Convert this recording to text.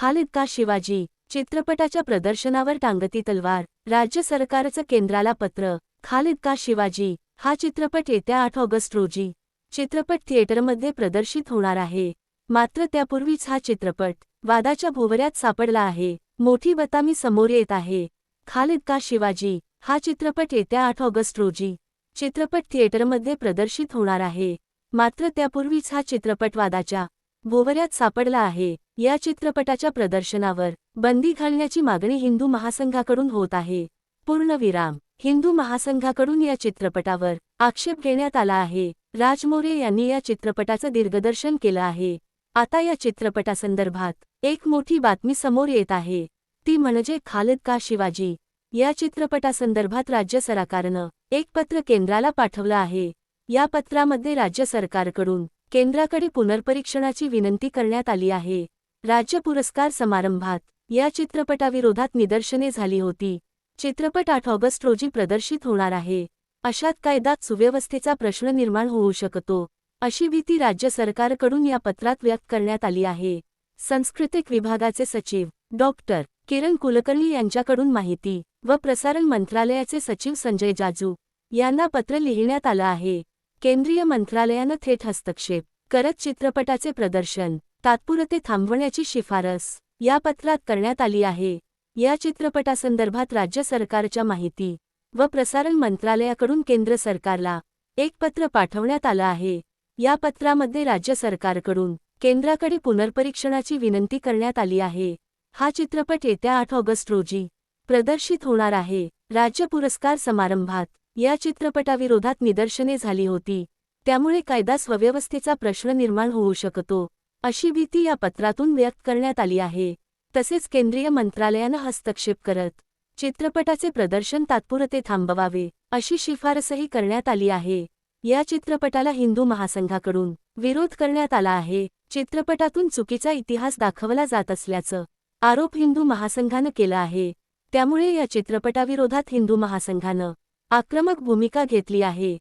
खालिद का शिवाजी चित्रपटाच्या प्रदर्शनावर टांगती तलवार। राज्य सरकारचं केंद्राला पत्र। खालिद का शिवाजी हा चित्रपट येत्या 8 ऑगस्ट रोजी चित्रपट थिएटरमध्ये प्रदर्शित होणार आहे। मात्र त्यापूर्वीच हा चित्रपट वादाच्या भोवऱ्यात सापडला आहे। मोठी बातमी समोर येत आहे। खालिद का शिवाजी हा चित्रपट येत्या 8 ऑगस्ट रोजी चित्रपट थिएटरमध्ये प्रदर्शित होणार आहे। मात्र त्यापूर्वीच हा चित्रपट वादाच्या भोवऱ्यात सापडला आहे। या चित्रपटाच्या प्रदर्शनावर बंदी घालण्याची मागणी हिंदू महासंघाकडून होत आहे। पूर्णविराम हिंदू महासंघाकडून या चित्रपटावर आक्षेप घेण्यात आला आहे। राज मोरे यांनी या चित्रपटाचं दिग्दर्शन केलं आहे। आता या चित्रपटासंदर्भात एक मोठी बातमी समोर येत आहे, ती म्हणजे खालिद का शिवाजी या चित्रपटासंदर्भात राज्य सरकारनं एक पत्र केंद्राला पाठवलं आहे। या पत्रामध्ये राज्य सरकारकडून केंद्राकडे पुनर्परीक्षणाची विनंती करण्यात आली आहे। राज्य पुरस्कार समारंभात या चित्रपटाविरोधात निदर्शने झाली होती। चित्रपट 8 ऑगस्ट रोजी प्रदर्शित होणार आहे। अशात कायद्यात सुव्यवस्थेचा प्रश्न निर्माण होऊ शकतो, अशी भीती राज्य सरकारकडून या पत्रात व्यक्त करण्यात आली आहे। सांस्कृतिक विभागाचे सचिव डॉक्टर किरण कुलकर्णी यांच्याकडून माहिती व प्रसारण मंत्रालयाचे सचिव संजय जाजू यांना पत्र लिहिण्यात आलं आहे। केंद्रीय मंत्रालयानं थेट हस्तक्षेप करत चित्रपटाचे प्रदर्शन तात्पुरते थांबवण्याची शिफारस या पत्रात करण्यात आली आहे। या चित्रपटासंदर्भात राज्य सरकारच्या माहिती व प्रसारण मंत्रालयाकडून केंद्र सरकारला एक पत्र पाठवण्यात आलं आहे। या पत्रामध्ये राज्य सरकारकडून केंद्राकडे पुनर्परीक्षणाची विनंती करण्यात आली आहे। हा चित्रपट येत्या 8 ऑगस्ट रोजी प्रदर्शित होणार आहे। राज्य पुरस्कार समारंभात या चित्रपटाविरोधात निदर्शने झाली होती, त्यामुळे कायदा सुव्यवस्थेचा प्रश्न निर्माण होऊ शकतो, अशी भीती या पत्रातून व्यक्त करण्यात आली आहे। तसेच केंद्रीय मंत्रालयानं हस्तक्षेप करत चित्रपटाचे प्रदर्शन तात्पुरते थांबवावे अशी शिफारसही करण्यात आली आहे। या चित्रपटाला हिंदू महासंघाकडून विरोध करण्यात आला आहे। चित्रपटातून चुकीचा इतिहास दाखवला जात असल्याचं आरोप हिंदू महासंघानं केला आहे। त्यामुळे या चित्रपटाविरोधात हिंदू महासंघानं आक्रमक भूमिका घेतली आहे।